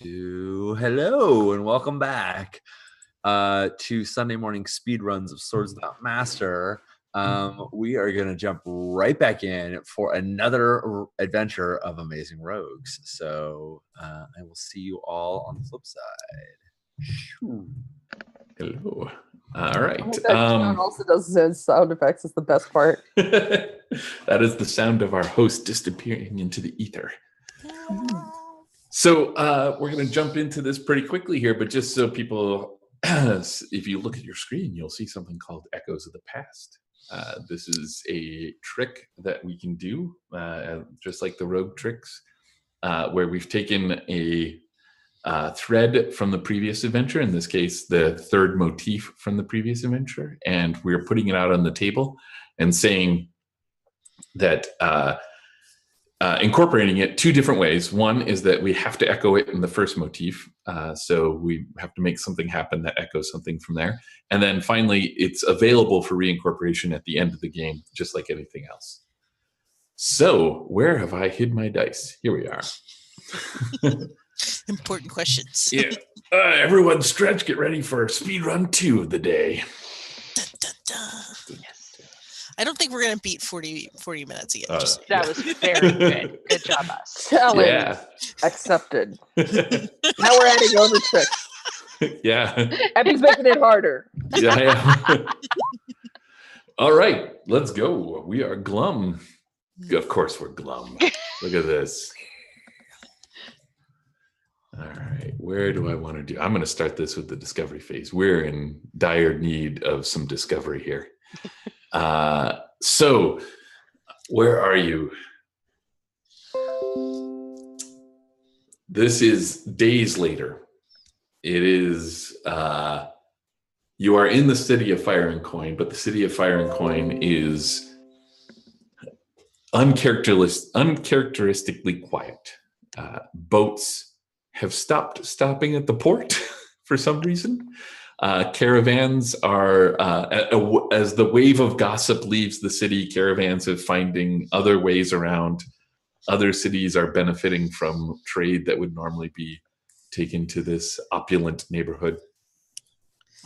Hello and welcome back to Sunday morning speed runs of Swords Without Master. We are going to jump right back in for another adventure of Amazing Rogues. So I will see you all on the flip side. Hello. All right. John also does his sound effects. Is the best part. That is the sound of our host disappearing into the ether. So we're going to jump into this pretty quickly here, but just so people, if you look at your screen, you'll see something called Echoes of the Past. This is a trick that we can do, just like the rogue tricks, where we've taken a thread from the previous adventure, in this case, the third motif from the previous adventure, and we're putting it out on the table and saying that incorporating it two different ways. One is that we have to echo it in the first motif. So we have to make something happen that echoes something from there. And then finally, it's available for reincorporation at the end of the game, just like anything else. So where have I hid my dice? Here we are. Important questions. Yeah. Everyone stretch, get ready for speed run 2 of the day. Dun, dun, dun. Yes. I don't think we're going to beat 40 minutes again. That was very good. Good job, us. Challenge accepted. Now we're adding over tricks. Yeah. Epi's making it harder. Yeah. All right, let's go. We are glum. Of course we're glum. Look at this. All right, where do I want to do? I'm going to start this with the discovery phase. We're in dire need of some discovery here. So where are you? This is days later. It is, you are in the city of Fire and Coin, but the city of Fire and Coin is uncharacteristically quiet. Boats have stopped stopping at the port for some reason. Caravans are, as the wave of gossip leaves the city, caravans are finding other ways around. Other cities are benefiting from trade that would normally be taken to this opulent neighborhood.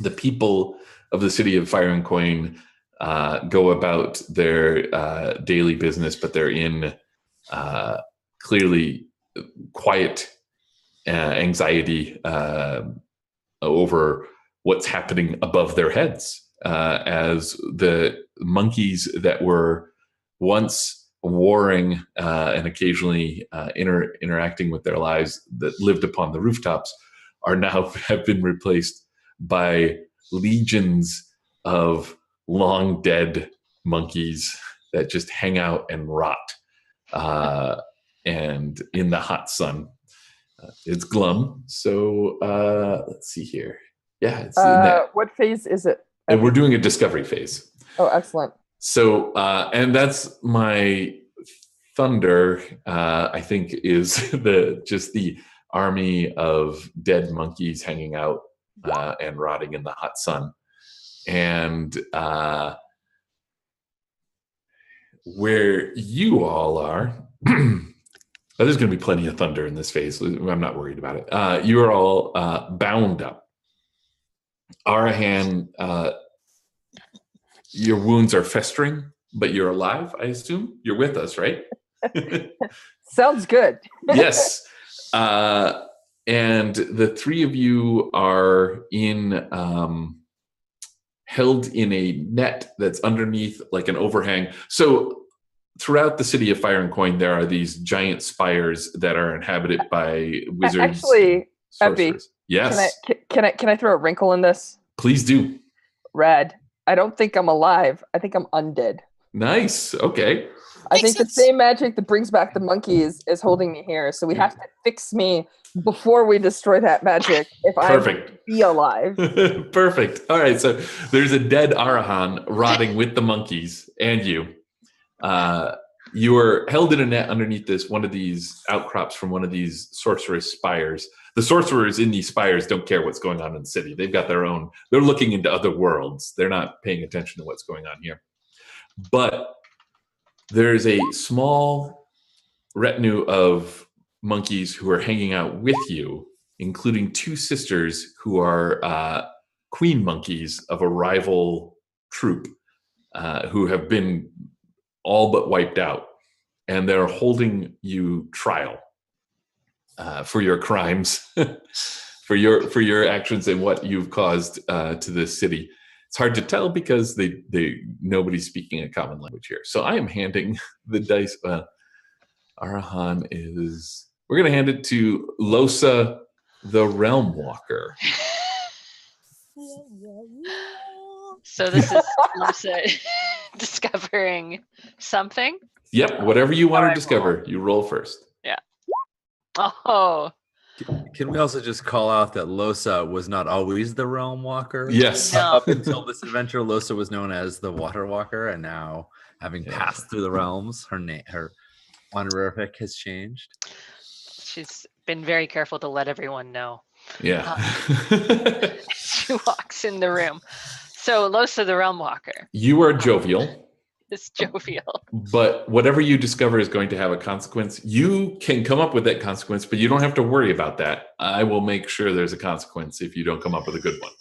The people of the city of Fire and Coin go about their daily business, but they're in clearly quiet anxiety over what's happening above their heads, as the monkeys that were once warring and occasionally interacting with their lives, that lived upon the rooftops, are now have been replaced by legions of long dead monkeys that just hang out and rot and in the hot sun. It's glum. So let's see here. Yeah. It's what phase is it? And we're doing a discovery phase. Oh, excellent. So, and that's my thunder, I think, is the army of dead monkeys hanging out and rotting in the hot sun. And where you all are, there's going to be plenty of thunder in this phase. I'm not worried about it. You are all bound up. Arahan, your wounds are festering, but you're alive, I assume? You're with us, right? Sounds good. Yes. And the three of you are held in a net that's underneath like an overhang. So throughout the city of Fire and Coin, there are these giant spires that are inhabited by wizards. Actually, Epi, yes. Can I throw a wrinkle in this? Please do. Rad. I don't think I'm alive. I think I'm undead. Nice. Okay. I think the same magic that brings back the monkeys is holding me here. So we have to fix me before we destroy that magic if I be alive. Perfect. All right. So there's a dead Arahan rotting with the monkeys and you. You are held in a net underneath one of these outcrops from one of these sorceress spires. The sorcerers in these spires don't care what's going on in the city. They've got their own. They're looking into other worlds. They're not paying attention to what's going on here. But there's a small retinue of monkeys who are hanging out with you including 2 sisters who are queen monkeys of a rival troop who have been all but wiped out. And they're holding you trial for your crimes, for your actions and what you've caused to this city. It's hard to tell because nobody's speaking a common language here. So I am handing the dice. Arahan is. We're going to hand it to Losa, the Realm Walker. So this is Losa discovering something. Yep, whatever you want to discover, you roll first. Yeah. Oh. Can we also just call out that Losa was not always the Realm Walker? Yes. No. Up until this adventure, Losa was known as the Water Walker, and now, having passed through the realms, her honorific has changed. She's been very careful to let everyone know. Yeah. She walks in the room. So Losa, the Realm Walker, You are jovial. is jovial. But whatever you discover is going to have a consequence. You can come up with that consequence, but you don't have to worry about that. I will make sure there's a consequence if you don't come up with a good one.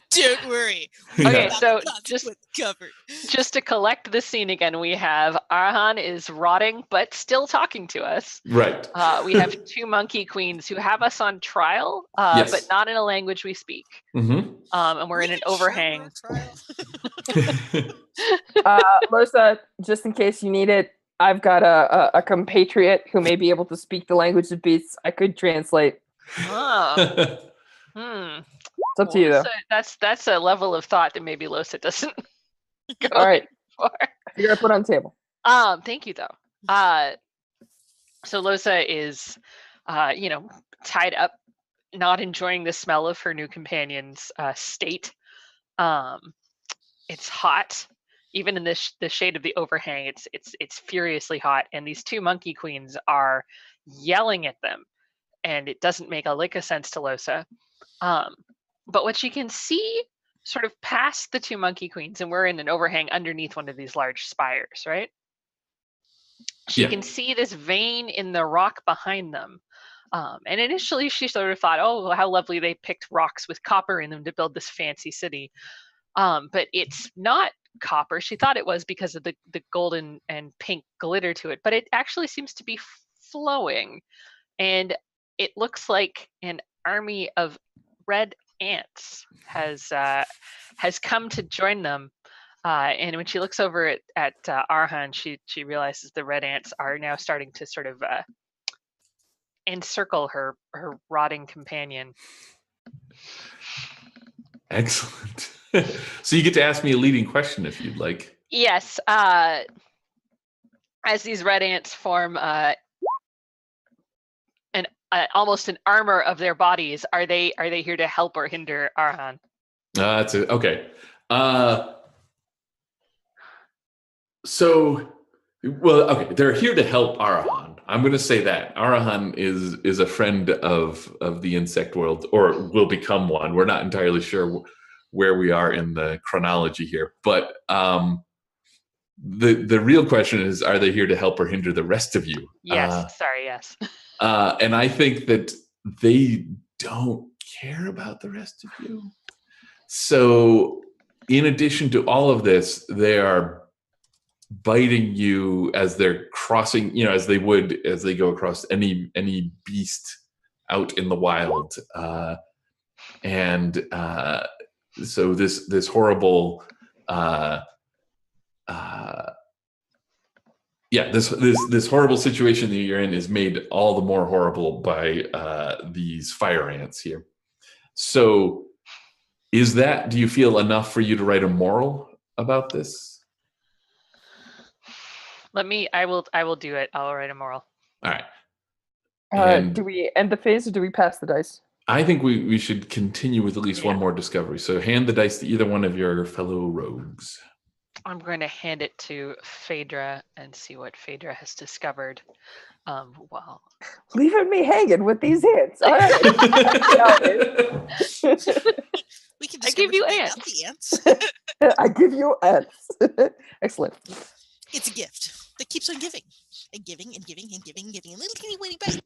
Don't worry. Okay, Yeah. so Consequence covered. just to collect the scene again, we have Arahan is rotting but still talking to us. Right. We have 2 monkey queens who have us on trial, Yes. but not in a language we speak. Mm-hmm. And we're in an overhang. Losa, just in case you need it, I've got a compatriot who may be able to speak the language of beasts. I could translate. Oh. Hmm. It's up to you, though. Losa, that's a level of thought that maybe Losa doesn't go All right. for. You're gonna put on the table. Thank you though. So Losa is, tied up, not enjoying the smell of her new companion's state. It's hot, even in the shade of the overhang. It's furiously hot, and these 2 monkey queens are yelling at them, and it doesn't make a lick of sense to Losa. But what she can see sort of past the 2 monkey queens, and we're in an overhang underneath one of these large spires, right? She can see this vein in the rock behind them. And initially she sort of thought, oh, how lovely, they picked rocks with copper in them to build this fancy city. But it's not copper. She thought it was because of the golden and pink glitter to it, but it actually seems to be flowing. And it looks like an army of red ants has come to join them. And when she looks over at Arahan, she realizes the red ants are now starting to sort of encircle her rotting companion. Excellent. So you get to ask me a leading question if you'd like. Yes. As these red ants form almost an armor of their bodies, are they here to help or hinder Arahan? That's it. Okay. Okay. They're here to help Arahan. I'm going to say that Arahan is a friend of the insect world, or will become one. We're not entirely sure where we are in the chronology here, but the real question is: are they here to help or hinder the rest of you? Yes. Yes. And I think that they don't care about the rest of you. So, in addition to all of this, they are biting you as they're crossing, as they go across any beast out in the wild. So this horrible, this horrible situation that you're in is made all the more horrible by these fire ants here. So, do you feel enough for you to write a moral about this? I will do it. I'll write a moral. All right. Do we end the phase or do we pass the dice? I think we should continue with at least one more discovery. So hand the dice to either one of your fellow rogues. I'm going to hand it to Phaedra and see what Phaedra has discovered. Leaving me hanging with these ants. All right. We can I give you ants. The ants. I give you ants. Excellent. It's a gift that keeps on giving and giving and giving and giving and giving a little teeny weeny bite.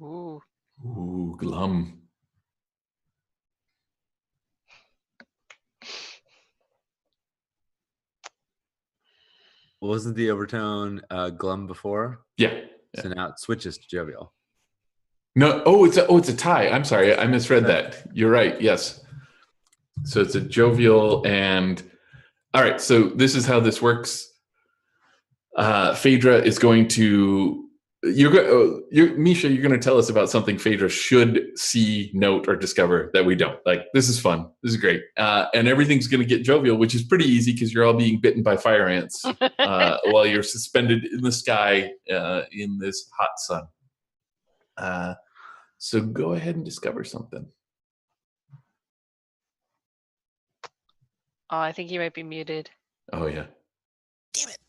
Ooh. Ooh, glum. Wasn't the overtone glum before? Yeah. So now it switches to jovial. No, it's a tie. I'm sorry, I misread that. You're right. Yes. So it's a jovial and all right. So this is how this works. Phaedra is going to. Misha, you're going to tell us about something Phaedra should see, note, or discover that we don't. Like, this is fun. This is great. And everything's going to get jovial, which is pretty easy because you're all being bitten by fire ants while you're suspended in the sky in this hot sun. So go ahead and discover something. Oh, I think you might be muted. Oh, yeah. Damn it.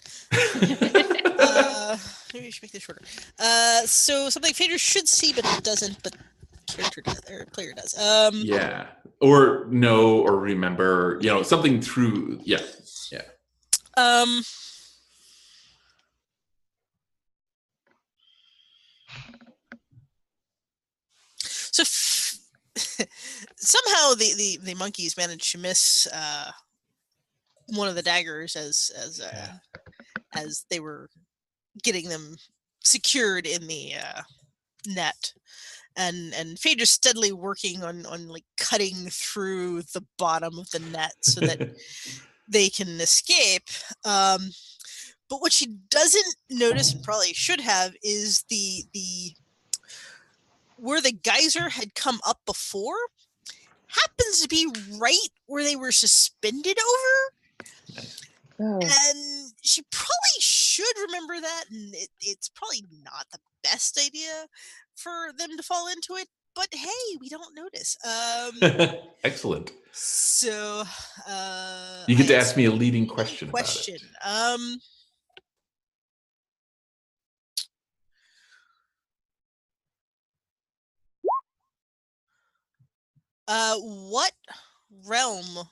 Maybe we should make this shorter. So something Phaedra should see but doesn't, but character does, or player does. Yeah. Or know or remember, something through. Yeah. Yeah. So somehow the monkeys managed to miss one of the daggers as they were getting them secured in the net, and Phaedra's steadily working on like cutting through the bottom of the net so that they can escape. But what she doesn't notice, and probably should have, is the where the geyser had come up before happens to be right where they were suspended over. Oh. And she probably should remember that, and it's probably not the best idea for them to fall into it, but hey, we don't notice. Excellent. So you get to ask me a leading question about it. What realm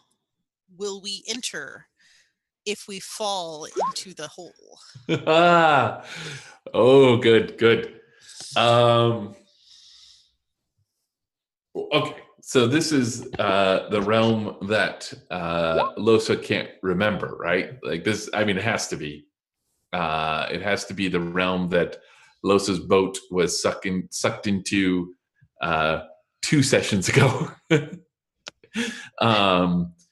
will we enter if we fall into the hole? Oh, good. Okay, so this is the realm that Lohse can't remember, right? Like this, I mean, it has to be. It has to be the realm that Lohse's boat was sucked into 2 sessions ago.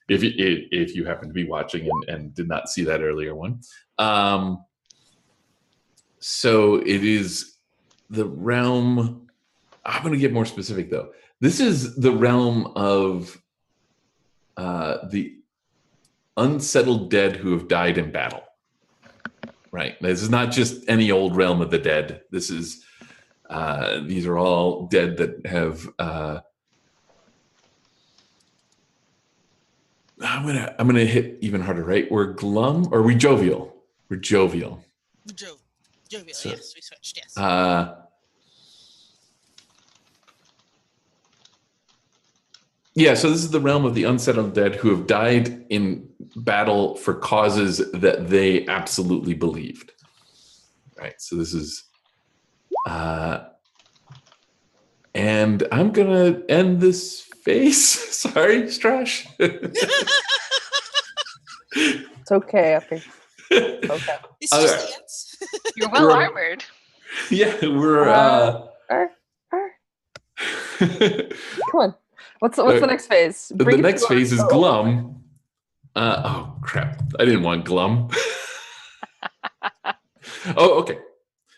If you happen to be watching and did not see that earlier one. So it is the realm. I'm going to get more specific though. This is the realm of the unsettled dead who have died in battle. Right. This is not just any old realm of the dead. This is these are all dead that have. I'm gonna hit even harder. Right? We're glum or we jovial. We're jovial. Jovial. So, yes, we switched. Yes. Yeah, so this is the realm of the unsettled dead who have died in battle for causes that they absolutely believed. Right, so this is... and I'm going to end this phase. Sorry, Strash. It's okay, okay. Okay. It's just dance. You're well armored. Yeah, we're... Come on. What's the next phase? The next phase is glum. Oh crap! I didn't want glum. Oh, okay.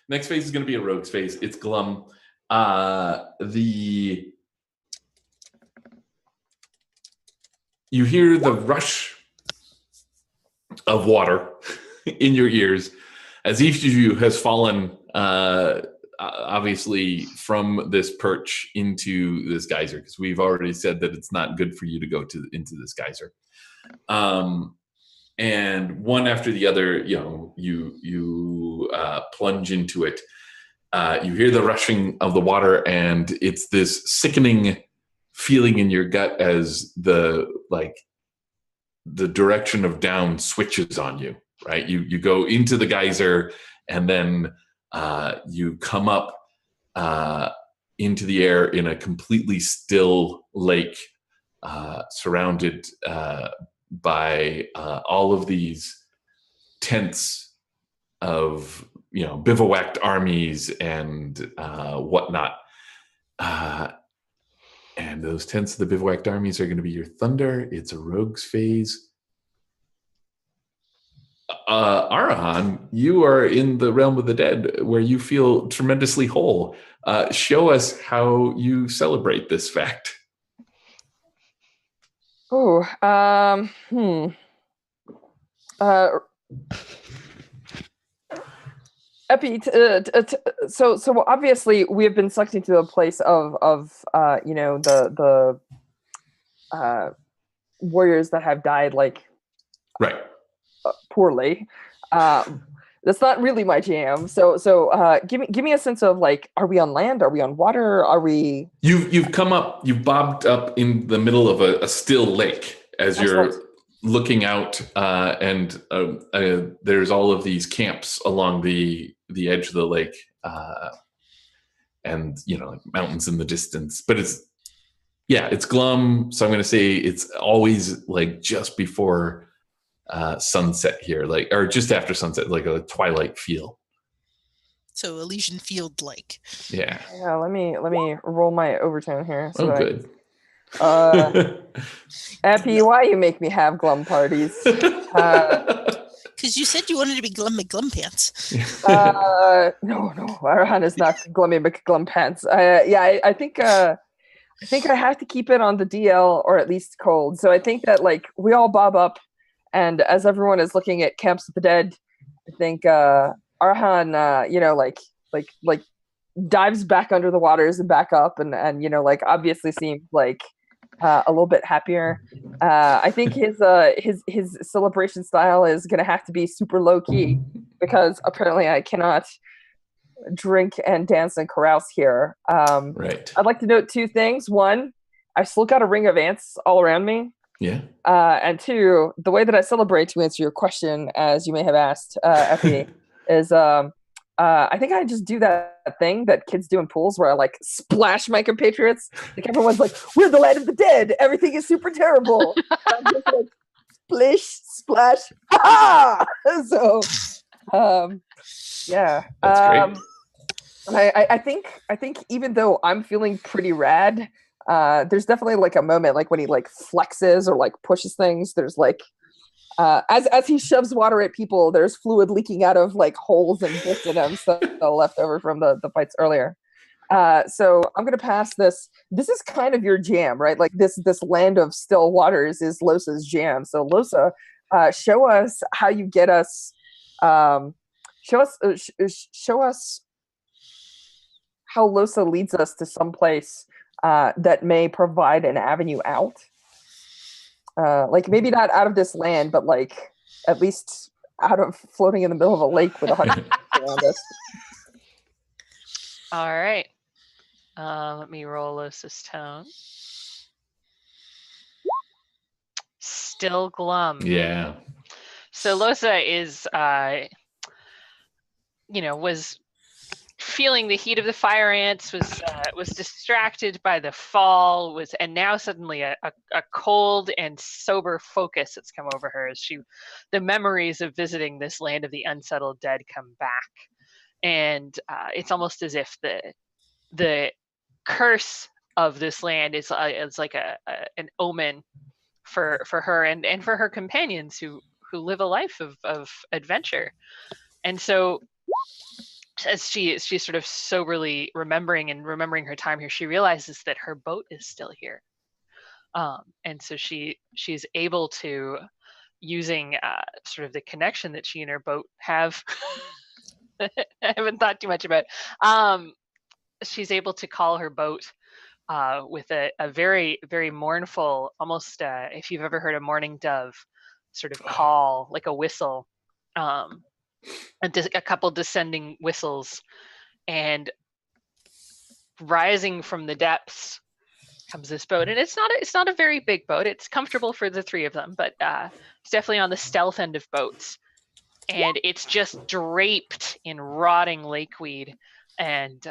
Next phase is going to be a rogues phase. It's glum. You hear the rush of water in your ears as each of you has fallen. Obviously from this perch into this geyser, because we've already said that it's not good for you to go into this geyser. And one after the other, you plunge into it. You hear the rushing of the water, and it's this sickening feeling in your gut as the direction of down switches on you. Right, you go into the geyser, and then you come up into the air in a completely still lake, surrounded by all of these tents of bivouacked armies and whatnot. And those tents of the bivouacked armies are going to be your thunder. It's a rogue's phase. Arahan, you are in the realm of the dead where you feel tremendously whole. Show us how you celebrate this fact. Oh, Epi, so obviously we have been sucked into a place of the warriors that have died right. Poorly. That's not really my jam. So give me a sense of are we on land? Are we on water? Are we? You've bobbed up in the middle of a still lake as Excellent. You're looking out, and there's all of these camps along the edge of the lake, and mountains in the distance. But it's glum. So I'm going to say it's always just before sunset here, or just after sunset, like a twilight feel. So Elysian Field Yeah. Yeah. Let me roll my overtone here. So good. Epi, why you make me have glum parties? Because you said you wanted to be glum McGlum-pants. No, Arahan is not glummy McGlum-pants. I think I have to keep it on the DL, or at least cold. So I think that we all bob up, and as everyone is looking at Camps of the Dead, I think Arahan, dives back under the waters and back up, and obviously seems a little bit happier. I think his celebration style is going to have to be super low key, because apparently I cannot drink and dance and carouse here. Right. I'd like to note two things. One, I still got a ring of ants all around me. Yeah. And two, the way that I celebrate, to answer your question, as you may have asked, Effie, is I think I just do that thing that kids do in pools where I splash my compatriots. Everyone's we're the land of the dead. Everything is super terrible. I'm just splish, splash, ha! So, yeah. That's great. I think even though I'm feeling pretty rad, there's definitely a moment when he flexes or pushes things. There's as he shoves water at people, there's fluid leaking out of holes and bits in him, so left over from the fights earlier. So I'm gonna pass this. This is kind of your jam, right? This land of still waters is Losa's jam. So Losa, show us how you get us. Show us how Losa leads us to some place that may provide an avenue out. Maybe not out of this land, but at least out of floating in the middle of a lake with 100 around us. All right. Let me roll Losa's tone. Still glum. Yeah. So Losa is, was feeling the heat of the fire ants, was distracted by the fall, and now suddenly a cold and sober focus that's come over her as the memories of visiting this land of the unsettled dead come back, and it's almost as if the curse of this land is like an omen for her and for her companions who live a life of adventure. And so as she's sort of soberly remembering her time here, she realizes that her boat is still here. And so she's able to, using sort of the connection that she and her boat have, I haven't thought too much about, she's able to call her boat with a very, very mournful, almost if you've ever heard a mourning dove sort of call, like a whistle, a couple descending whistles, and rising from the depths comes this boat. And it's not a very big boat. It's comfortable for the three of them, but it's definitely on the stealth end of boats. And it's just draped in rotting lakeweed and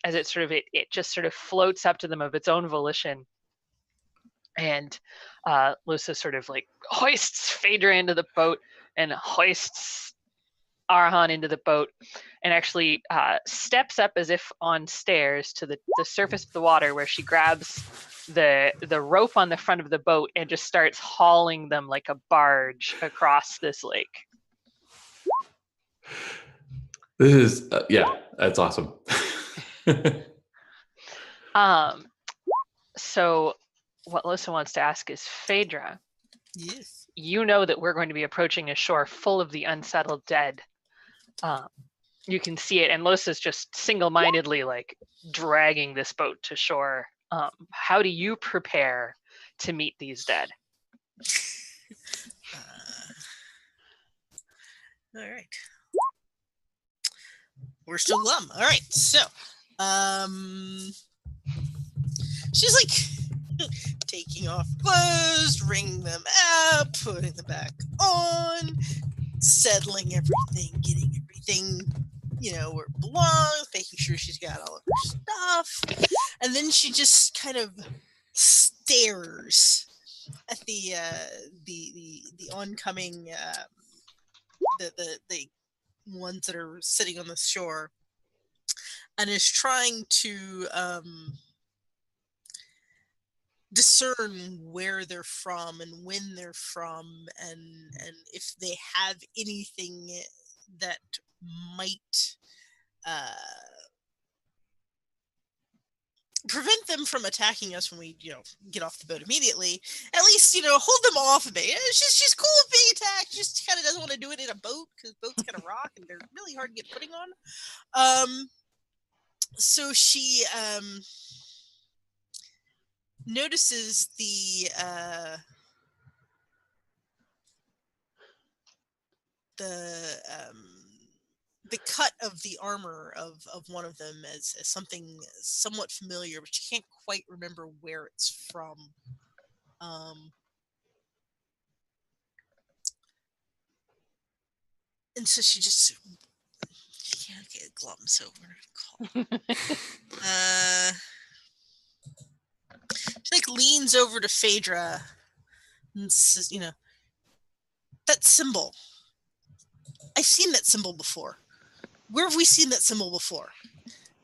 as it sort of it just sort of floats up to them of its own volition. And Lusa sort of like hoists Phaedra into the boat and hoists Arahan into the boat, and actually steps up as if on stairs to the surface of the water, where she grabs the rope on the front of the boat and just starts hauling them like a barge across this lake. This is that's awesome. So what Lusa wants to ask is, Phaedra, Yes. you know that we're going to be approaching a shore full of the unsettled dead. You can see it, and Lusa's just single-mindedly like dragging this boat to shore. How do you prepare to meet these dead? All right. We're still glum. All right. So, she's like taking off clothes, wringing them out, putting them back on, settling everything, getting everything, where it belongs, making sure she's got all of her stuff. And then she just kind of stares at the oncoming the ones that are sitting on the shore, and is trying to discern where they're from and when they're from, and if they have anything that might prevent them from attacking us when we, get off the boat immediately. At least, hold them off a bit. She's cool with being attacked. Just kind of doesn't want to do it in a boat because boats kind of rock and they're really hard to get footing on. So she notices the cut of the armor of one of them as something somewhat familiar, but she can't quite remember where it's from. And so she can't get glum, so we're gonna call. She like leans over to Phaedra and says, that symbol. I've seen that symbol before. Where have we seen that symbol before?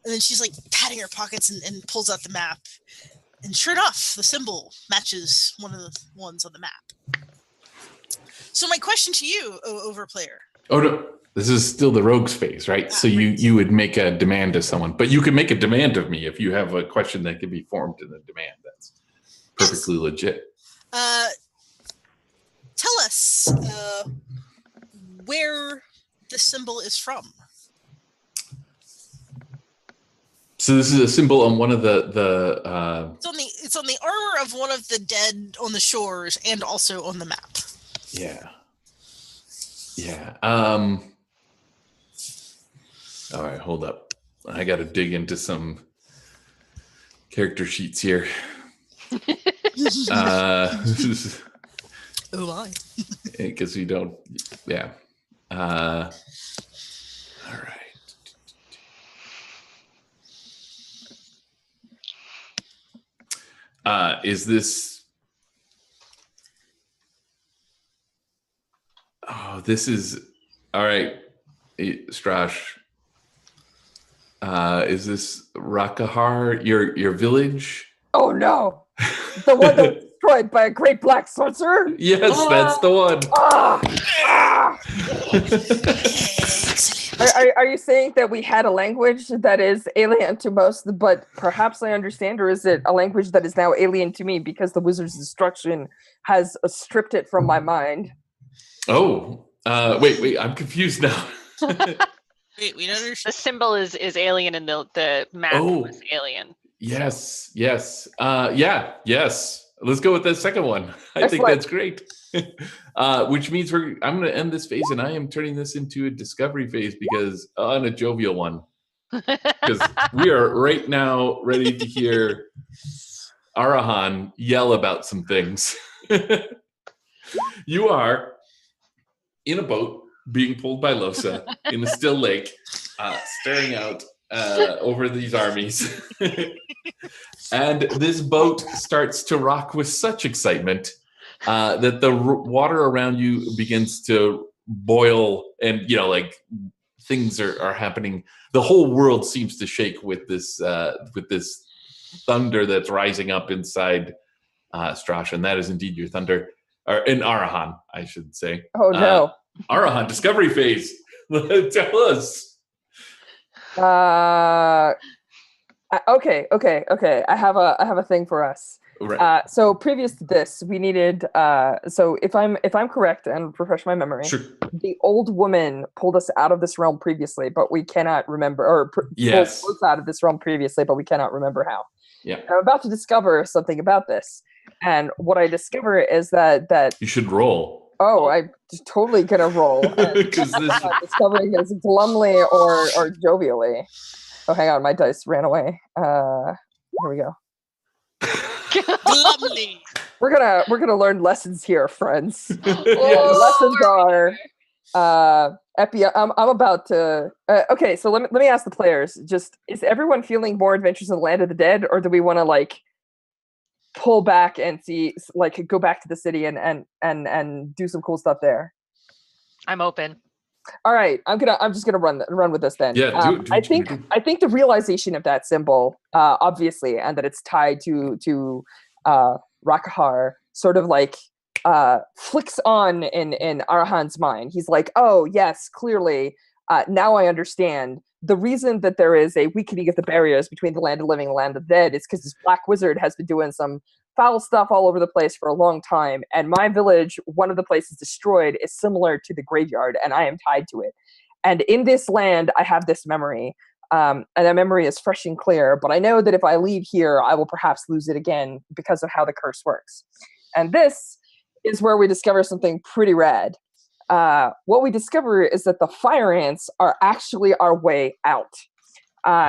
And then she's like patting her pockets and pulls out the map. And sure enough, the symbol matches one of the ones on the map. So my question to you, Overplayer. Oh, no. This is still the rogue's phase, right? So you would make a demand to someone, but you can make a demand of me if you have a question that can be formed in a demand. That's perfectly legit. Tell us where the symbol is from. So this is a symbol on one of the It's on the armor of one of the dead on the shores and also on the map. Yeah. All right, hold up. I got to dig into some character sheets here. Oh my. Because we don't. Yeah. All right. Is this? Oh, this is all right. Strash. Is this Rakahar, your village? Oh no, the one that was destroyed by a great black sorcerer? Yes, that's the one. Are you saying that we had a language that is alien to most, but perhaps I understand, or is it a language that is now alien to me because the wizard's destruction has stripped it from my mind? Oh, wait, I'm confused now. Wait, we don't understand. The symbol is alien and the map was alien. Yes. Yes. Let's go with the second one. I think that's great. Which means I'm going to end this phase, and I am turning this into a discovery phase because on a jovial one. Because we are right now ready to hear Arahan yell about some things. You are in a boat being pulled by Losa in a still lake, staring out over these armies. And this boat starts to rock with such excitement that the water around you begins to boil, and like things are happening. The whole world seems to shake with this thunder that's rising up inside Strash, and that is indeed your thunder, or in Arahan, I should say. Oh no. Arahan, discovery phase. Tell us. Okay. I have a thing for us. Right. So previous to this, we needed. So if I'm correct and refresh my memory, Sure. the old woman pulled us out of this realm previously, but we cannot remember, or Yes. pulled us out of this realm previously, but we cannot remember how. Yeah. I'm about to discover something about this, and what I discover is that You should roll. oh, I'm totally gonna roll. Because this. Discovering this glumly or jovially. Oh, hang on, my dice ran away. Here we go. Glumly. We're gonna learn lessons here, friends. Yes. Lessons are Epi. I'm about to. Okay, so let me ask the players. Just, is everyone feeling more adventures in the Land of the Dead, or do we want to pull back and see, go back to the city and do some cool stuff there? I'm open. All right, I'm just gonna run with this then. Yeah, do I what you think do. I think the realization of that symbol, obviously, and that it's tied to Rakahar, sort of flicks on in Arahan's mind. He's like, oh yes, clearly, now I understand. The reason that there is a weakening of the barriers between the land of the living and the land of the dead is because this black wizard has been doing some foul stuff all over the place for a long time, and my village, one of the places destroyed, is similar to the graveyard, and I am tied to it. And in this land, I have this memory, and that memory is fresh and clear, but I know that if I leave here, I will perhaps lose it again because of how the curse works. And this is where we discover something pretty rad. What we discover is that the fire ants are actually our way out.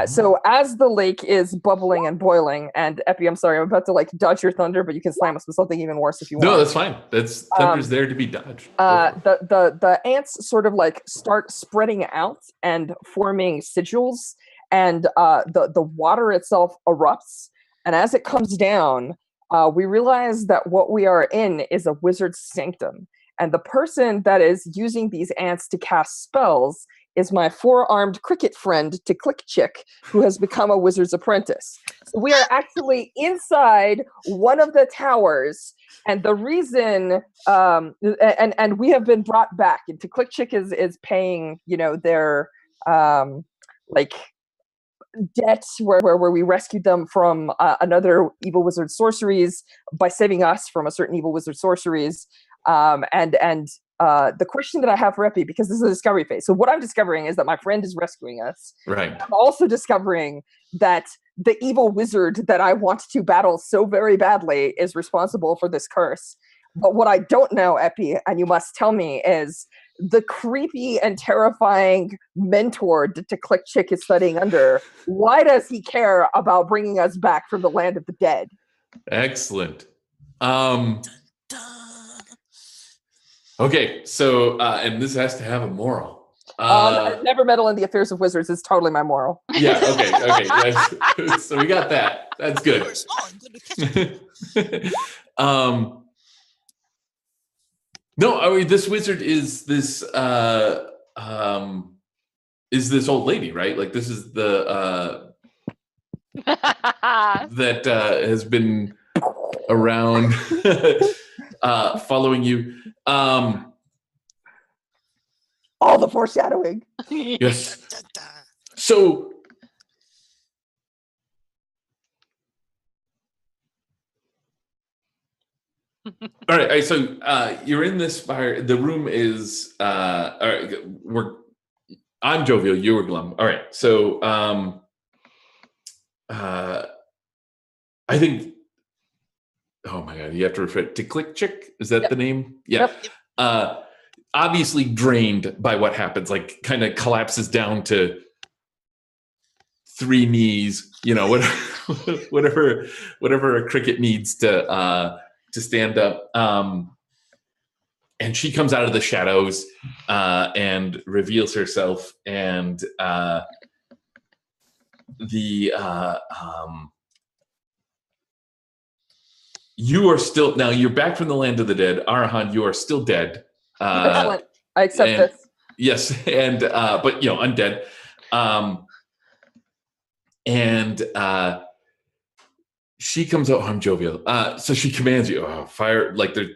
So as the lake is bubbling and boiling, and Epi, I'm sorry, I'm about to dodge your thunder, but you can slam us with something even worse if you want. No, that's fine. That's thunder's there to be dodged. The ants sort of start spreading out and forming sigils, and the water itself erupts. And as it comes down, we realize that what we are in is a wizard's sanctum. And the person that is using these ants to cast spells is my four-armed cricket friend, Click Chick, who has become a wizard's apprentice. So we are actually inside one of the towers, and the reason, and we have been brought back. And Click Chick is paying, their debt where we rescued them from another evil wizard sorceries by saving us from a certain evil wizard sorceries. The question that I have for Epi, because this is a discovery phase. So what I'm discovering is that my friend is rescuing us. Right. I'm also discovering that the evil wizard that I want to battle so very badly is responsible for this curse. But what I don't know, Epi, and you must tell me, is the creepy and terrifying mentor that Click Chick is studying under. Why does he care about bringing us back from the land of the dead? Excellent. Okay, so and this has to have a moral. Never meddle in the affairs of wizards is totally my moral. Yeah. Okay. Yes. So we got that. That's good. No, I mean, this wizard is this old lady, right? This is the that has been around following you. All the foreshadowing. Yes. So all right. So you're in this fire. The room is all right, I'm jovial, you were glum. All right. So I think, oh my God, you have to refer to Click Chick. Is that the name? Yeah. Yep. Obviously drained by what happens, kind of collapses down to 3 knees, whatever a cricket needs to stand up. And she comes out of the shadows and reveals herself, and you are still now. You're back from the land of the dead, Arahan. You are still dead. Excellent. I accept and- this. Yes, and but undead. She comes out. Oh, I'm jovial. So she commands you. Oh, fire! Like there's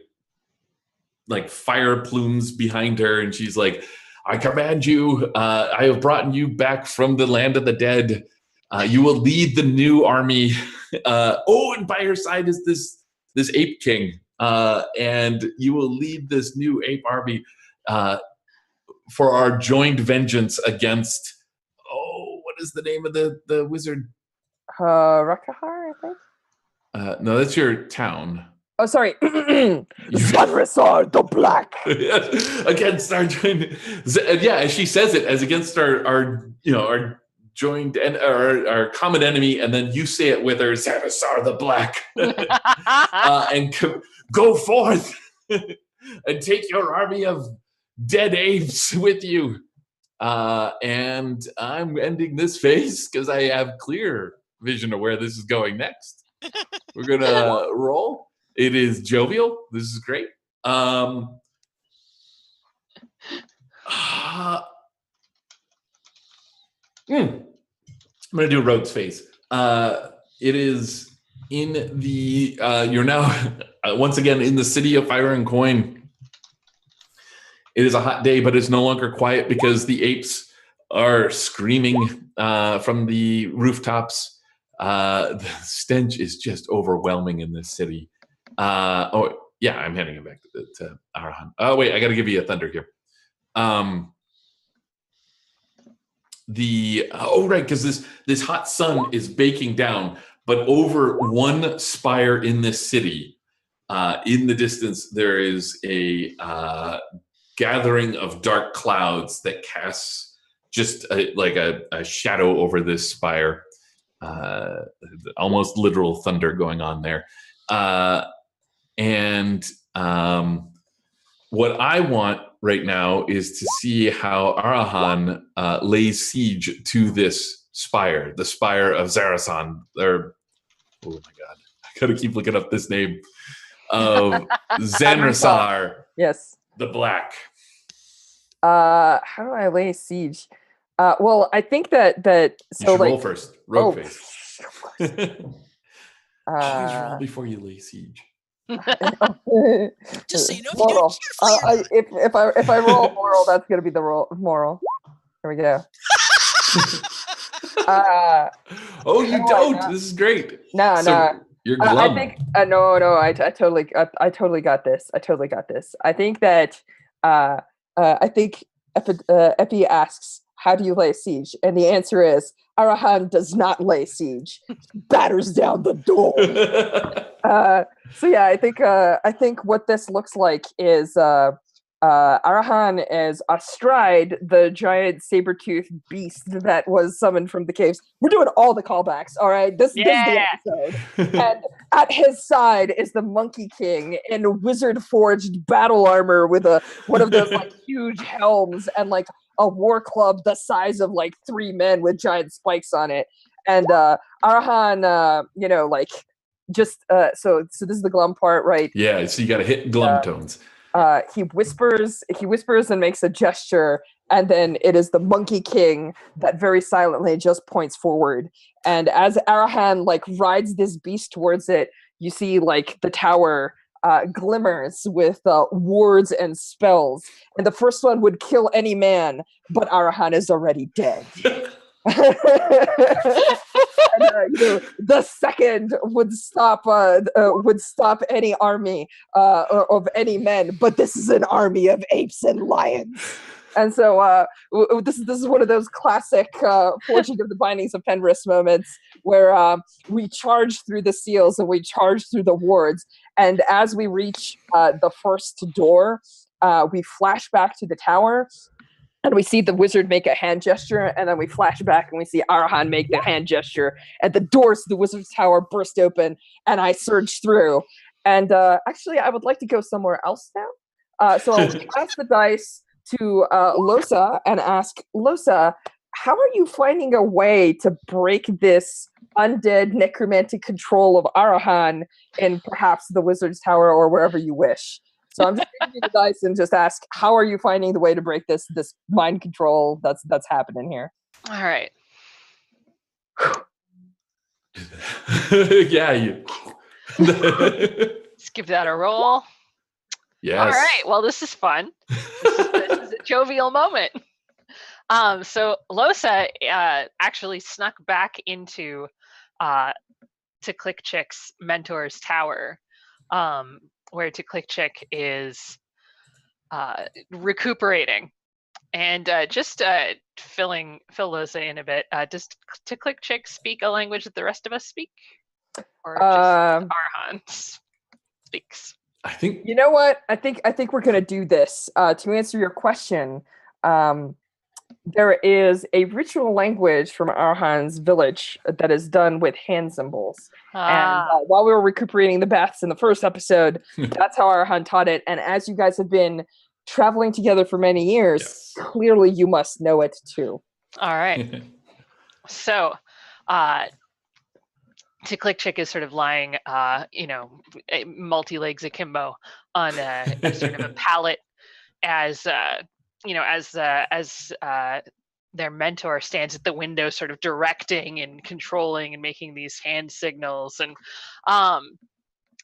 like fire plumes behind her, and she's like, "I command you. I have brought you back from the land of the dead. You will lead the new army." And by her side is this ape king, and you will lead this new ape army for our joined vengeance against. Oh, what is the name of the wizard? Rakahar, I think. No, that's your town. Oh, sorry. Zanrasar the Black. Against our joined, as she says it, as against our joined and our common enemy, and then you say it with her, Zanrasar the Black, and go forth and take your army of dead apes with you. And I'm ending this phase because I have clear vision of where this is going next. We're gonna roll. It is jovial. This is great. I'm gonna do a rogue's phase. It is in the you're now once again in the city of Fire and Coin. It is a hot day, but it's no longer quiet because the apes are screaming from the rooftops. The stench is just overwhelming in this city. I'm handing it back to Arahan. Oh, wait, I got to give you a thunder here. Because this hot sun is baking down, but over one spire in this city, in the distance, there is a gathering of dark clouds that casts just a shadow over this spire. Almost literal thunder going on there. What I want right now is to see how Arahan lays siege to this spire, the spire of Zarasan. Oh my god, I gotta keep looking up this name of Zanrasar. Yes. The Black. How do I lay siege? Well, I think that You should roll first. Rogue face. Always roll before you lay siege. Just so you know, if moral. you do it If I roll moral, that's gonna be the moral. Here we go. You don't. This is great. No. You're glum. I think no. I totally got this. I think that I think Epi asks, "How do you lay siege?" And the answer is, Arahan does not lay siege. He batters down the door. I think what this looks like is Arahan is astride the giant saber-toothed beast that was summoned from the caves. We're doing all the callbacks, all right? This is the episode. And at his side is the Monkey King in wizard-forged battle armor with one of those huge helms and a war club the size of 3 men with giant spikes on it. And Arahan, so this is the glum part, right? Yeah, so you got to hit glum tones. He whispers and makes a gesture, and then it is the Monkey King that very silently just points forward. And as Arahan rides this beast towards it, you see the tower glimmers with wards and spells. And the first one would kill any man, but Arahan is already dead. And, the second would stop any army of any men, but this is an army of apes and lions. And so this is one of those classic Forging of the Bindings of Penrith moments where we charge through the seals and we charge through the wards. And as we reach the first door, we flash back to the tower. And we see the wizard make a hand gesture, and then we flash back and we see Arahan make the hand gesture, and the doors to the wizard's tower burst open, and I surge through. And actually, I would like to go somewhere else now. So I'll pass the dice to Losa and ask, Losa, how are you finding a way to break this undead necromantic control of Arahan in perhaps the Wizard's Tower or wherever you wish? So I'm just giving you the dice and just ask, how are you finding the way to break this mind control that's happening here? All right. Yeah, you. Let's give that a roll. Yes. All right. Well, this is fun. This is a jovial moment. So Losa actually snuck back into To Click Chick's mentor's tower, where To Click Chick is recuperating. And just fill Losa in a bit. Does To Click Chick speak a language that the rest of us speak, or just Arhan speaks? I think You know what? I think we're gonna do this. To answer your question, there is a ritual language from Arhan's village that is done with hand symbols. And while we were recuperating the Beths in the first episode, that's how Arhan taught it. And as you guys have been traveling together for many years, Yes. clearly you must know it too. All right. So, To Click Chick is sort of lying, multi-legs akimbo on a sort of a pallet as their mentor stands at the window sort of directing and controlling and making these hand signals.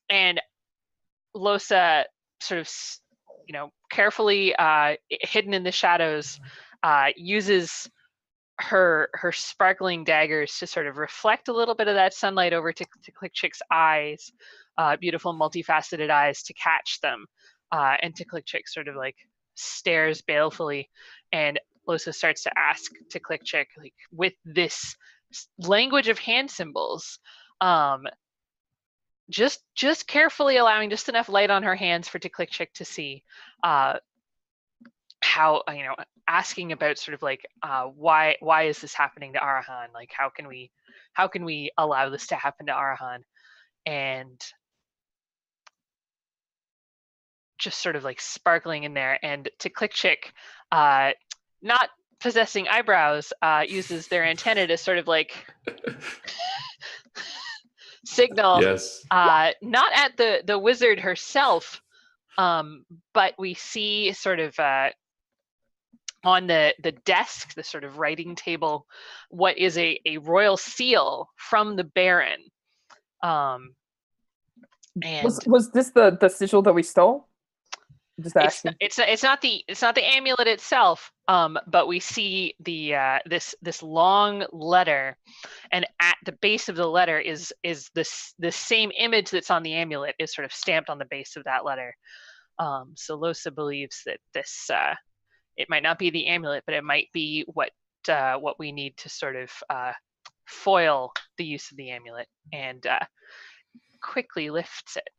And Losa sort of, carefully hidden in the shadows, uses her sparkling daggers to sort of reflect a little bit of that sunlight over to Click Chick's eyes, beautiful multifaceted eyes, to catch them. And To Click Chick sort of like stares balefully, and Losa starts to ask To Click Chick, like, with this language of hand symbols, just carefully allowing just enough light on her hands for To Click Chick to see, how, asking about sort of like, why is this happening to Arahan? Like, how can we allow this to happen to Arahan? And just sort of like sparkling in there. And To Click Chick, not possessing eyebrows, uses their antenna to sort of like signal, yes. not at the wizard herself, but we see sort of on the desk, the sort of writing table, what is a royal seal from the Baron. And was this the sigil that we stole? Just asking. It's not the amulet itself, but we see the this long letter, and at the base of the letter is this same image that's on the amulet is sort of stamped on the base of that letter. So Losa believes that this it might not be the amulet, but it might be what we need to sort of foil the use of the amulet, and quickly lifts it.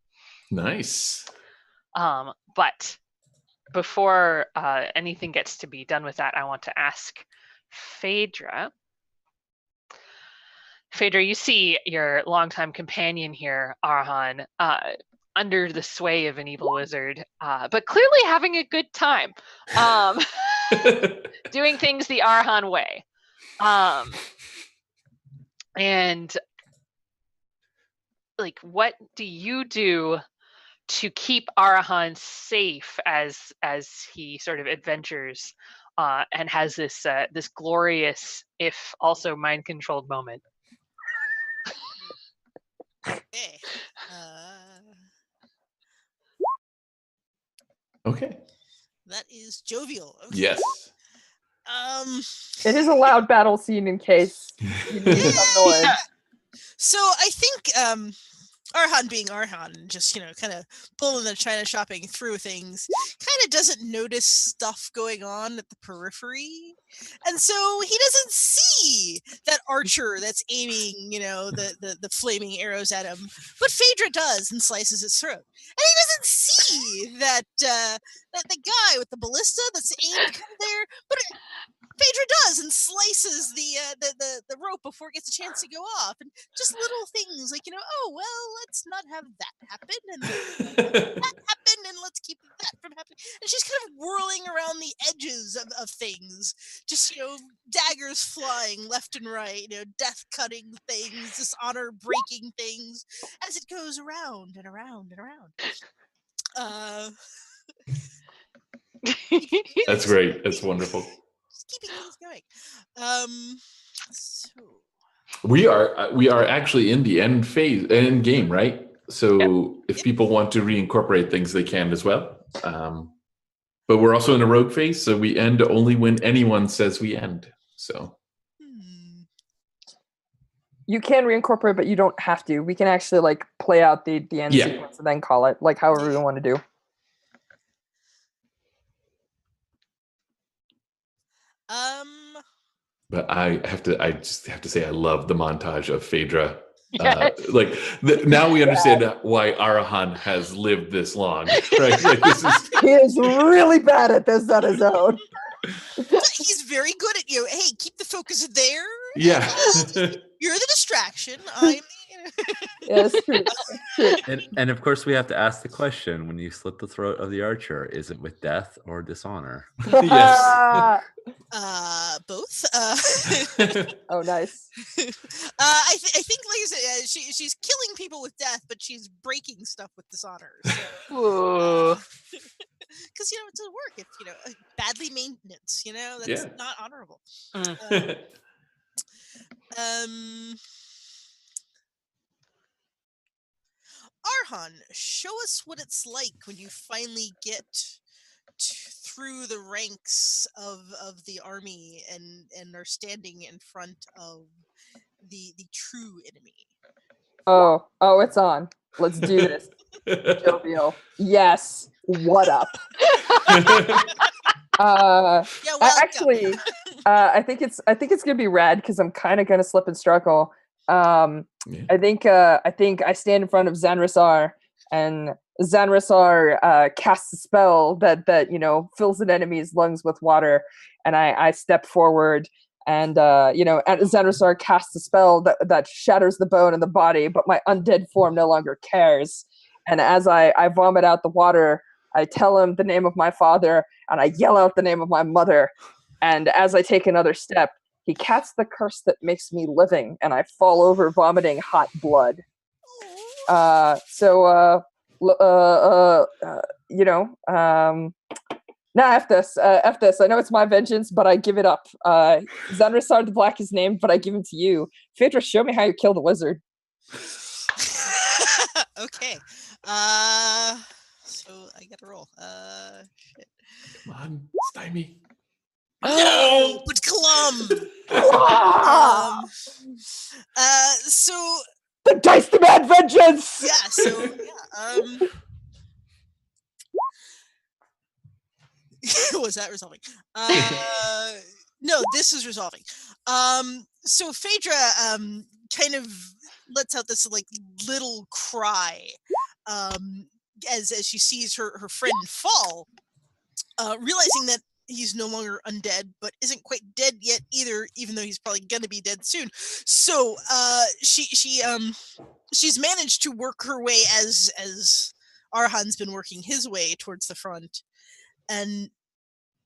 Nice. But before anything gets to be done with that, I want to ask Phaedra. Phaedra, you see your longtime companion here, Arahan, under the sway of an evil wizard, but clearly having a good time, doing things the Arahan way. And like, what do you do to keep Arahan safe as he sort of adventures and has this glorious, if also mind-controlled moment? Okay. Okay. That is jovial. Okay. Yes. It is a loud battle scene in case you need some noise. Yeah. So I think Arhan being Arhan, and just, kind of pulling the China shopping through things, kind of doesn't notice stuff going on at the periphery. And so he doesn't see that archer that's aiming, the flaming arrows at him. But Phaedra does and slices his throat. And he doesn't see that the guy with the ballista that's aimed kind of there. But Phaedra does and slices the rope before it gets a chance to go off, and just little things like, oh well, let's not have that happen, and that happen, and let's keep that from happening. and she's kind of whirling around the edges of things, just daggers flying left and right, death cutting things, dishonor breaking things, as it goes around and around and around. That's great. That's wonderful. Just keeping things going. So We are actually in the end game, right? So if people want to reincorporate things, they can as well. But we're also in a rogue phase, so we end only when anyone says we end. So you can reincorporate, but you don't have to. We can actually play out the end sequence and then call it however we want to do. But I just have to say, I love the montage of Phaedra. Yes. Now we understand why Arahan has lived this long, right? He is really bad at this on his own. He's very good at hey, keep the focus there. Yeah. You're the distraction. I'm Yes, true. And of course, we have to ask the question: when you slit the throat of the archer, is it with death or dishonor? Yes. Both. Oh, nice. I think, like I said, she's killing people with death, but she's breaking stuff with dishonor. Ooh. Because it doesn't work if badly maintenance. That's not honorable. Arhan, show us what it's like when you finally get through the ranks of the army and are standing in front of the true enemy. Oh, it's on. Let's do this. Jovial. Yes. What up? Actually, I think it's gonna be rad because I'm kind of gonna slip and struggle. I think I stand in front of Zanrasar, and Zanrasar casts a spell that fills an enemy's lungs with water, and I step forward, and Zanrasar casts a spell that shatters the bone in the body, but my undead form no longer cares. And as I vomit out the water, I tell him the name of my father, and I yell out the name of my mother. And as I take another step, he casts the curse that makes me living, and I fall over vomiting hot blood. Nah, F this. F this. I know it's my vengeance, but I give it up. Zanrasar the Black is named, but I give him to you. Phaedra, show me how you kill the wizard. Okay. So I gotta roll. Shit. Come on, stymie. No, but Glum. So the dice demand vengeance. Yeah. So was that resolving? No, this is resolving. So Phaedra kind of lets out this little cry as she sees her friend fall, realizing that he's no longer undead, but isn't quite dead yet either, even though he's probably gonna be dead soon. So she's managed to work her way as Arhan's been working his way towards the front, and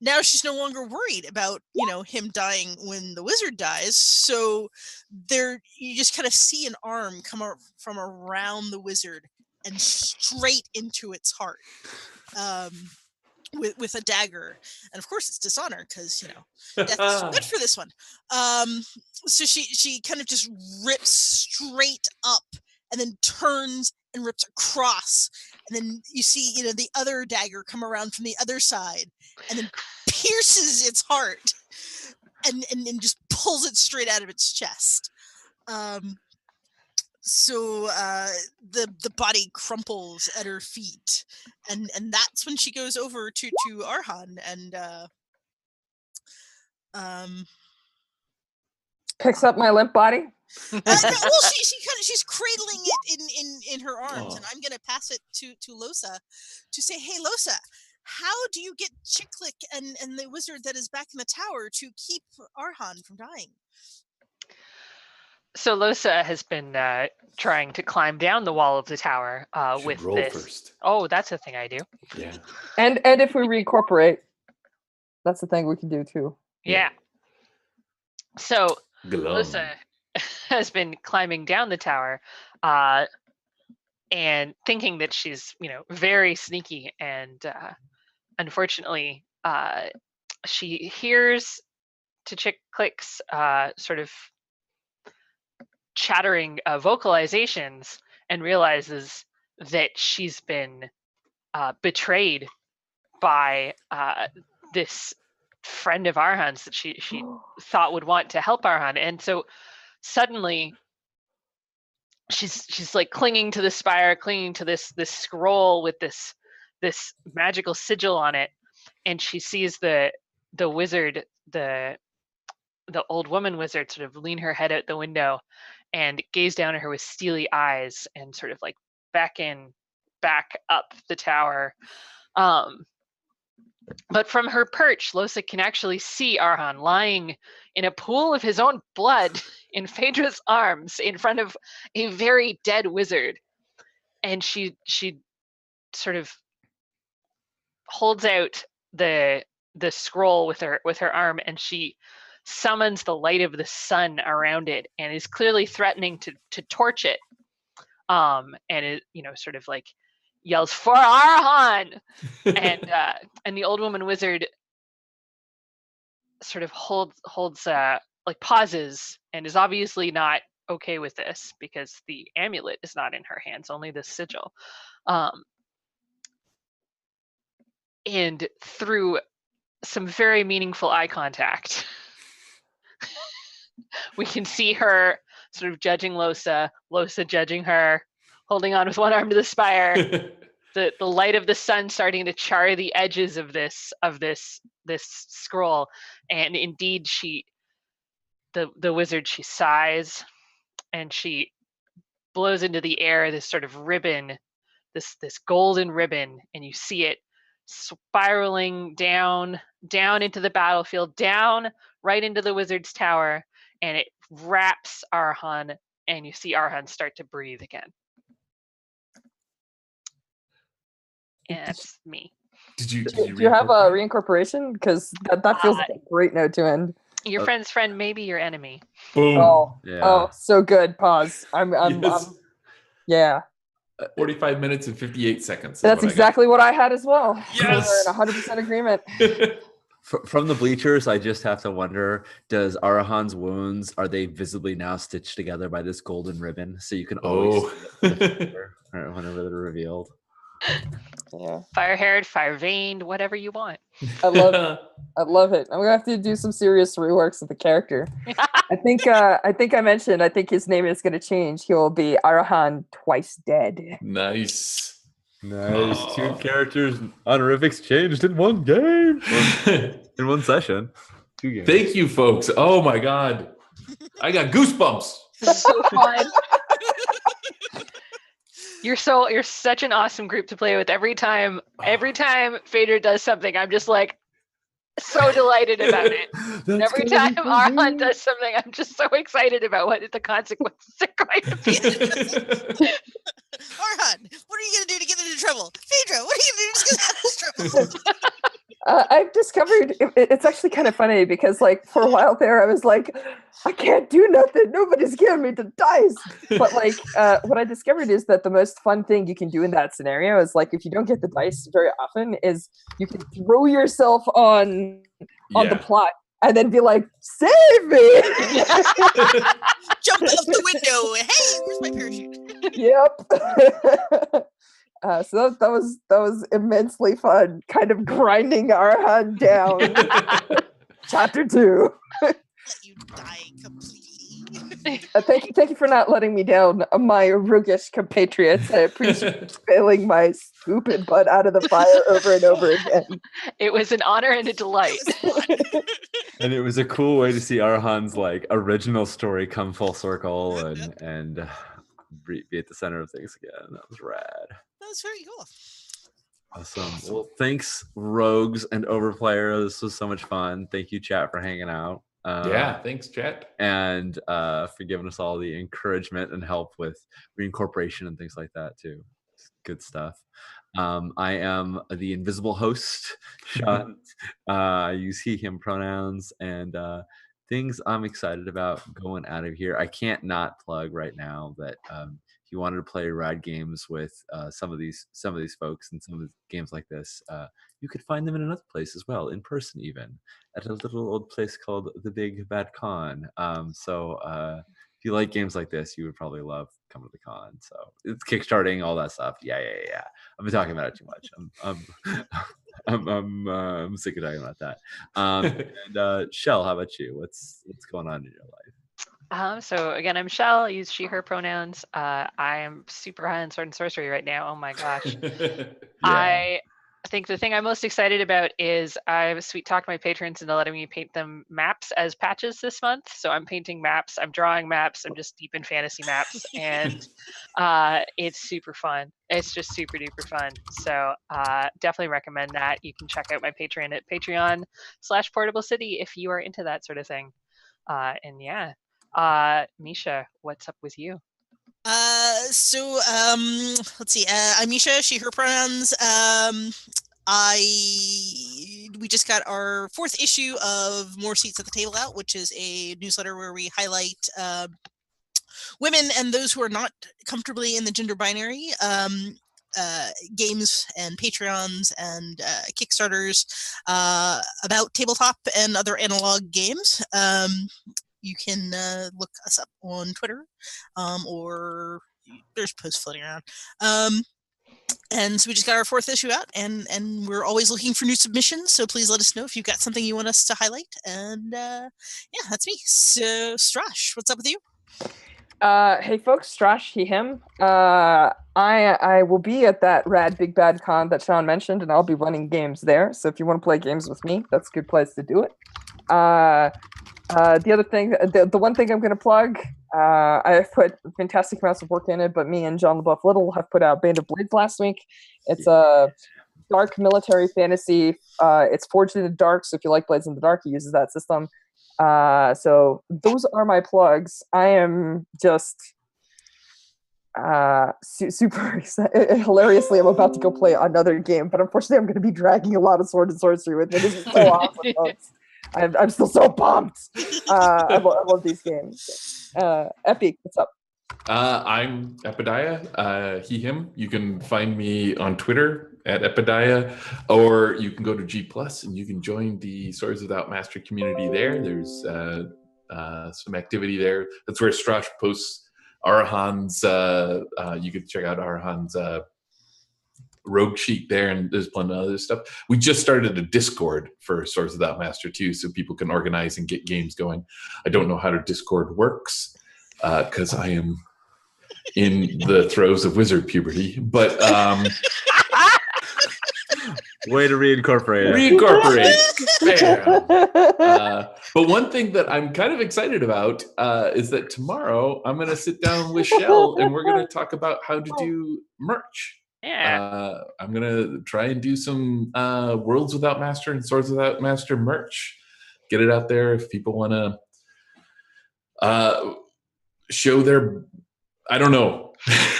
now she's no longer worried about him dying when the wizard dies. So you just kind of see an arm come out from around the wizard and straight into its heart. With a dagger, and of course it's dishonor because that's good for this one. So she kind of just rips straight up and then turns and rips across, and then you see the other dagger come around from the other side and then pierces its heart and just pulls it straight out of its chest. So the body crumples at her feet, and that's when she goes over to Arhan and picks up my limp body. Well, she's cradling it in her arms, and I'm gonna pass it to Losa to say, hey Losa, how do you get Chiklik and the wizard that is back in the tower to keep Arhan from dying? So Losa has been trying to climb down the wall of the tower Should with roll this. first. Oh, that's a thing I do. Yeah. And if we reincorporate, that's the thing we can do too. Yeah. So Glum. Losa has been climbing down the tower and thinking that she's, very sneaky. And unfortunately, she hears Tchick-Click's sort of chattering vocalizations and realizes that she's been betrayed by this friend of Arhan's that she thought would want to help Arhan. And so suddenly she's like clinging to the spire, clinging to this scroll with this magical sigil on it, and she sees the wizard, the old woman wizard, sort of lean her head out the window and gaze down at her with steely eyes and sort of like back up the tower. But from her perch, Losa can actually see Arhan lying in a pool of his own blood in Phaedra's arms in front of a very dead wizard. And she sort of holds out the scroll with her arm, and she summons the light of the sun around it and is clearly threatening to torch it. And it, sort of like yells for Arhan. And the old woman wizard sort of holds like pauses and is obviously not okay with this because the amulet is not in her hands, only the sigil. And through some very meaningful eye contact, we can see her sort of judging Losa judging her, holding on with one arm to the spire. The light of the sun starting to char the edges of this scroll, and indeed the wizard, she sighs and she blows into the air this sort of ribbon, this golden ribbon, and you see it spiraling down into the battlefield, down right into the wizard's tower, and it wraps Arhan, and you see Arhan start to breathe again. And that's me. Did you Do you have a reincorporation? Because that feels like a great note to end. Your friend's friend may be your enemy. Boom. Oh, so good. Pause. I'm yeah. 45 minutes and 58 seconds. That's exactly what I had as well. Yes. We're in 100% agreement. From the bleachers, I just have to wonder, does Arahan's wounds, are they visibly now stitched together by this golden ribbon? So you can always see it whenever they're revealed. Yeah. Fire-haired, fire-veined, whatever you want. I love it. I'm gonna have to do some serious reworks of the character. I think I mentioned, I think his name is gonna change. He will be Arahan Twice Dead. Nice. Nice. 2 characters honorifics changed in one game. In one session. 2 games. Thank you, folks. Oh my God. I got goosebumps. So fun. You're such an awesome group to play with. Every time Phaedra does something, I'm just like so delighted about it. And every time Arhan does something, I'm just so excited about what the consequences are going to be. Arhan, what are you going to do to get into trouble? Phaedra, what are you going to do to get out of trouble? I've discovered it's actually kind of funny because, like, for a while there, I was like, I can't do nothing. Nobody's giving me the dice. But like, what I discovered is that the most fun thing you can do in that scenario is, like, if you don't get the dice very often, is you can throw yourself on the plot and then be like, save me! Jump out the window. Hey, where's my parachute? Yep. So that was immensely fun, kind of grinding Arhan down. Chapter 2. Let you die completely. Thank you for not letting me down, my roguish compatriots. I appreciate failing my stupid butt out of the fire over and over again. It was an honor and a delight. And it was a cool way to see Arhan's like original story come full circle and be at the center of things again. That was rad. That was very cool. Awesome. Well, thanks, Rogues and Overplayer. This was so much fun. Thank you, chat, for hanging out. Yeah, thanks, Chet. And for giving us all the encouragement and help with reincorporation and things like that too. Good stuff. I am the invisible host, Sean. I use he, him pronouns, and things I'm excited about going out of here. I can't not plug right now that if you wanted to play rad games with some of these folks and some of the games like this, you could find them in another place as well, in person even, at a little old place called the Big Bad Con. So if you like games like this, you would probably love coming to the con. So it's kickstarting, all that stuff. Yeah. I've been talking about it too much. I'm sick of talking about that. And Shell, how about you? What's going on in your life? So again, I'm Shell. I use she, her pronouns. I am super high on Sword and Sorcery right now. Oh my gosh. Yeah. I think the thing I'm most excited about is I've sweet talked my patrons into letting me paint them maps as patches this month. So I'm painting maps, I'm drawing maps, I'm just deep in fantasy maps, and it's super fun. It's just super duper fun. So definitely recommend that. You can check out my Patreon at Patreon/Portable City if you are into that sort of thing. And yeah, Misha, what's up with you? Let's see. I'm Misha, she, her pronouns. We just got our 4th issue of More Seats at the Table out, which is a newsletter where we highlight women and those who are not comfortably in the gender binary, games and Patreons and Kickstarters about tabletop and other analog games. You can look us up on Twitter, or there's posts floating around. And so we just got our 4th issue out, and we're always looking for new submissions. So please let us know if you've got something you want us to highlight. And yeah, that's me. So Strash, what's up with you? Hey folks, Strash, he, him. I will be at that rad Big Bad Con that Sean mentioned, and I'll be running games there. So if you want to play games with me, that's a good place to do it. The other thing, the one thing I'm going to plug, I have put fantastic amounts of work in it, but me and John LaBeouf Little have put out Band of Blades last week. It's a dark military fantasy. It's Forged in the Dark, so if you like Blades in the Dark, it uses that system. So those are my plugs. I am just super excited. Hilariously, I'm about to go play another game, but unfortunately I'm going to be dragging a lot of Sword and Sorcery with me. This is so awesome, folks. I'm still so pumped. I love these games. Epi, what's up? I'm Epidiah, he, him. You can find me on Twitter at Epidiah, or you can go to G+ and you can join the Swords Without Master community there. There's some activity there. That's where Strash posts Arahan's. You can check out Arahan's rogue sheet there, and there's plenty of other stuff. We just started a Discord for Swords Without Master too, so people can organize and get games going. I don't know how to Discord works because I am in the throes of wizard puberty, but way to reincorporate. But one thing that I'm kind of excited about is that tomorrow I'm going to sit down with Shell and we're going to talk about how to do merch. Yeah. I'm going to try and do some Worlds Without Master and Swords Without Master merch. Get it out there if people want to show their, I don't know,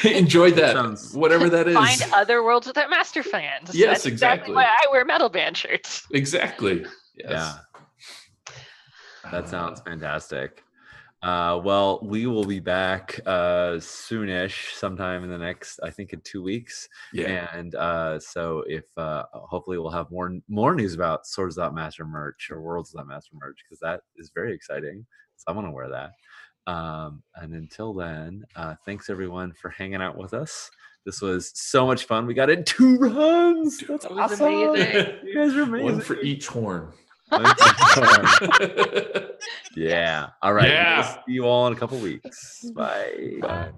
enjoy that, whatever that is. Find other Worlds Without Master fans. Yes, That's exactly why I wear metal band shirts. Exactly. Yes. Yeah. That sounds fantastic. Well, we will be back soonish, sometime in the next, I think in 2 weeks. Yeah. And so if hopefully we'll have more news about Swords Without Master merch or Worlds Without Master merch, because that is very exciting. So I want to wear that. And until then, thanks everyone for hanging out with us. This was so much fun. We got in 2 runs. That's awesome. Amazing. You guys are amazing. One for each horn. Yeah. All right. Yeah. We'll see you all in a couple weeks. Bye. Bye.